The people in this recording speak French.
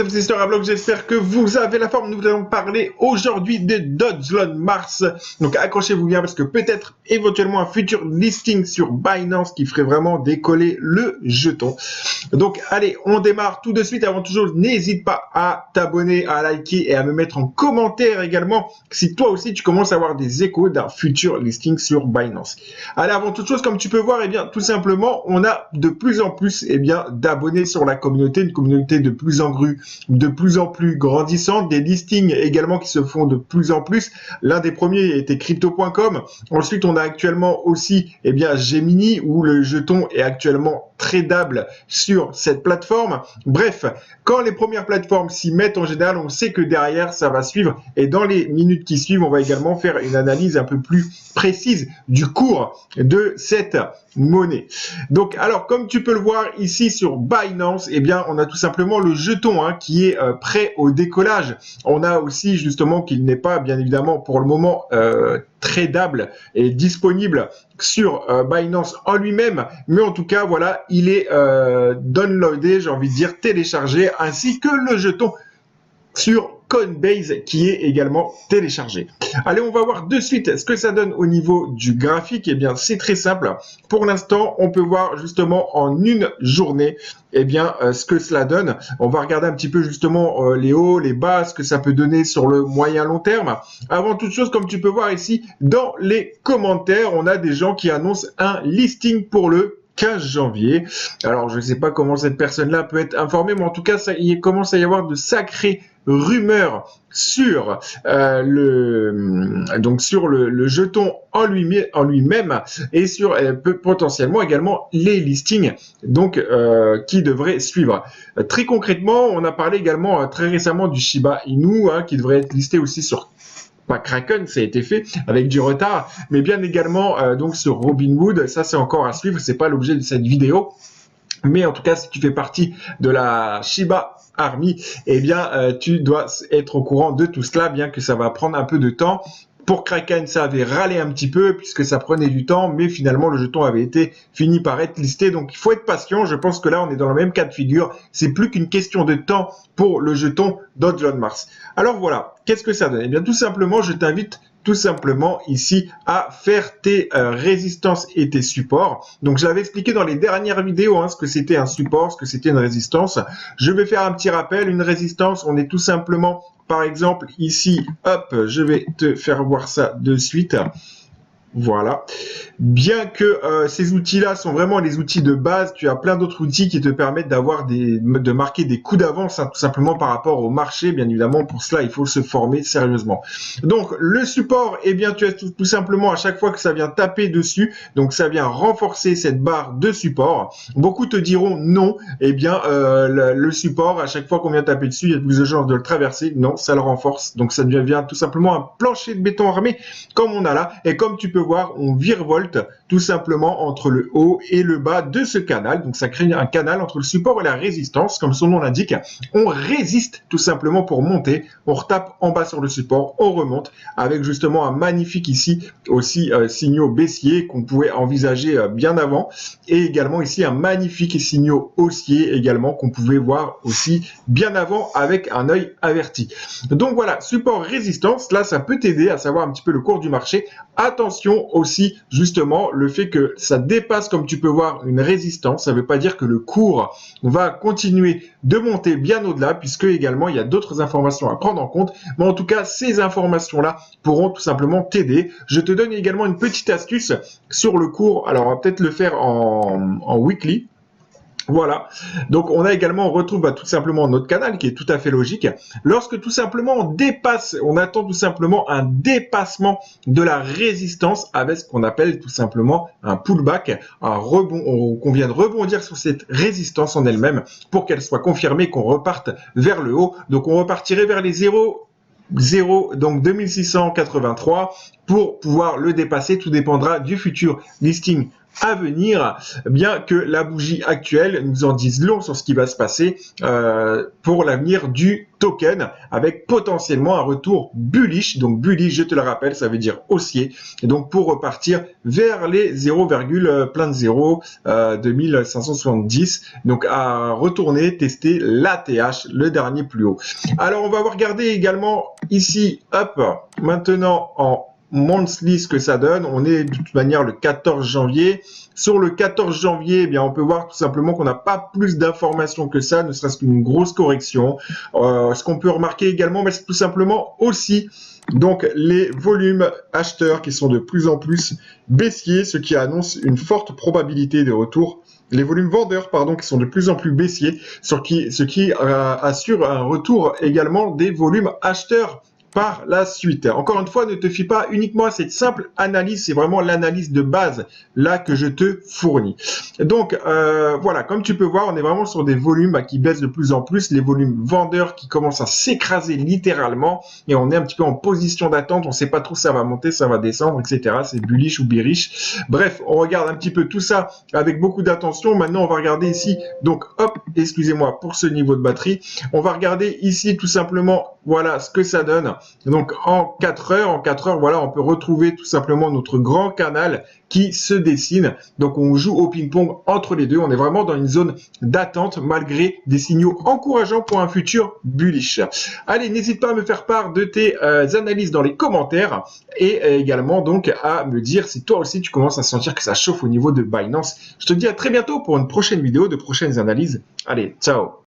Sister à bloc, j'espère que vous avez la forme. Nous allons parler aujourd'hui de Dodge Mars. Donc accrochez-vous bien parce que peut-être éventuellement un futur listing sur Binance qui ferait vraiment décoller le jeton. Donc allez, on démarre tout de suite. Avant toute chose, n'hésite pas à t'abonner, à liker et à me mettre en commentaire également si toi aussi tu commences à avoir des échos d'un futur listing sur Binance. Allez, avant toute chose, comme tu peux voir, tout simplement, on a de plus en plus d'abonnés sur la communauté, une communauté de plus en plus grandissante, des listings également qui se font de plus en plus. L'un des premiers était crypto.com. Ensuite, on a actuellement aussi Gemini, où le jeton est actuellement tradable sur cette plateforme. Bref, quand les premières plateformes s'y mettent, en général, on sait que derrière, ça va suivre. Et dans les minutes qui suivent, on va également faire une analyse un peu plus précise du cours de cette monnaie. Donc, alors, comme tu peux le voir ici sur Binance, on a tout simplement le jeton qui est prêt au décollage. On a aussi justement qu'il n'est pas, bien évidemment, pour le moment, tradable et disponible sur Binance en lui-même, mais en tout cas, voilà, il est downloadé, j'ai envie de dire téléchargé, ainsi que le jeton sur Coinbase qui est également téléchargé. Allez, on va voir de suite ce que ça donne au niveau du graphique. C'est très simple. Pour l'instant, on peut voir justement en une journée ce que cela donne. On va regarder un petit peu justement les hauts, les bas, ce que ça peut donner sur le moyen long terme. Avant toute chose, comme tu peux voir ici dans les commentaires, on a des gens qui annoncent un listing pour le 15 janvier. Alors, je ne sais pas comment cette personne-là peut être informée, mais en tout cas, il commence à y avoir de sacrées rumeurs sur le jeton en lui-même et sur potentiellement également les listings qui devraient suivre. Très concrètement, on a parlé également très récemment du Shiba Inu qui devrait être listé aussi sur Kraken, ça a été fait avec du retard, mais bien également sur Robinhood. Ça, c'est encore à suivre, c'est pas l'objet de cette vidéo. Mais en tout cas, si tu fais partie de la Shiba Army, tu dois être au courant de tout cela, bien que ça va prendre un peu de temps. Pour Kraken, ça avait râlé un petit peu puisque ça prenait du temps, mais finalement, le jeton avait fini par être listé. Donc, il faut être patient. Je pense que là, on est dans le même cas de figure. C'est plus qu'une question de temps pour le jeton Dodge Mars. Alors voilà, qu'est-ce que ça donne? Tout simplement, je t'invite tout simplement ici à faire tes résistances et tes supports. Donc, je l'avais expliqué dans les dernières vidéos ce que c'était un support, ce que c'était une résistance. Je vais faire un petit rappel. Une résistance, on est tout simplement, par exemple, ici, hop, je vais te faire voir ça de suite. Voilà. Bien que ces outils-là sont vraiment les outils de base, tu as plein d'autres outils qui te permettent de marquer des coups d'avance, tout simplement par rapport au marché. Bien évidemment, pour cela, il faut se former sérieusement. Donc, le support, tu as tout simplement à chaque fois que ça vient taper dessus, donc ça vient renforcer cette barre de support. Beaucoup te diront non, le support, à chaque fois qu'on vient taper dessus, il y a plus de chances de le traverser. Non, ça le renforce. Donc, ça devient tout simplement un plancher de béton armé, comme on a là. Et comme tu peux voir, on virevolte tout simplement entre le haut et le bas de ce canal. Donc, ça crée un canal entre le support et la résistance, comme son nom l'indique. On résiste tout simplement pour monter. On retape en bas sur le support, on remonte avec justement un magnifique ici aussi signaux baissiers qu'on pouvait envisager bien avant. Et également ici un magnifique signaux haussier également qu'on pouvait voir aussi bien avant avec un œil averti. Donc voilà, support résistance, là ça peut t'aider à savoir un petit peu le cours du marché. Attention aussi justement le fait que ça dépasse, comme tu peux voir, une résistance. Ça ne veut pas dire que le cours va continuer de monter bien au-delà, puisque également il y a d'autres informations à prendre en compte. Mais en tout cas, ces informations-là pourront tout simplement t'aider. Je te donne également une petite astuce sur le cours. Alors on va peut-être le faire en weekly. Voilà, donc on retrouve tout simplement notre canal qui est tout à fait logique. Lorsque tout simplement on attend tout simplement un dépassement de la résistance avec ce qu'on appelle tout simplement un pullback, un rebond, qu'on vient de rebondir sur cette résistance en elle-même pour qu'elle soit confirmée, qu'on reparte vers le haut. Donc on repartirait vers les 0, donc 2683 pour pouvoir le dépasser. Tout dépendra du futur listing à venir, bien que la bougie actuelle nous en dise long sur ce qui va se passer pour l'avenir du token, avec potentiellement un retour bullish. Donc bullish, je te le rappelle, ça veut dire haussier, et donc pour repartir vers les 0, plein de 0 2570, donc à retourner tester l'ATH, le dernier plus haut. Alors on va regarder également ici, hop, maintenant en monthly ce que ça donne. On est de toute manière le 14 janvier. Sur le 14 janvier, eh bien, on peut voir tout simplement qu'on n'a pas plus d'informations que ça, ne serait-ce qu'une grosse correction. Ce qu'on peut remarquer également, c'est tout simplement aussi donc les volumes acheteurs qui sont de plus en plus baissiers, ce qui annonce une forte probabilité de retour. Les volumes vendeurs, pardon, qui sont de plus en plus baissiers, ce qui assure un retour également des volumes acheteurs par la suite. Encore une fois, ne te fie pas uniquement à cette simple analyse, c'est vraiment l'analyse de base là que je te fournis. Donc voilà, comme tu peux voir, on est vraiment sur des volumes qui baissent de plus en plus, les volumes vendeurs qui commencent à s'écraser littéralement, et on est un petit peu en position d'attente, on ne sait pas trop si ça va monter, ça va descendre, etc. C'est bullish ou bearish. Bref, on regarde un petit peu tout ça avec beaucoup d'attention. Maintenant, on va regarder ici, donc hop, excusez-moi pour ce niveau de batterie, on va regarder ici tout simplement, voilà ce que ça donne. Donc en 4 heures, voilà, on peut retrouver tout simplement notre grand canal qui se dessine. Donc on joue au ping-pong entre les deux. On est vraiment dans une zone d'attente malgré des signaux encourageants pour un futur bullish. Allez, n'hésite pas à me faire part de tes analyses dans les commentaires et également donc à me dire si toi aussi tu commences à sentir que ça chauffe au niveau de Binance. Je te dis à très bientôt pour une prochaine vidéo, de prochaines analyses. Allez, ciao!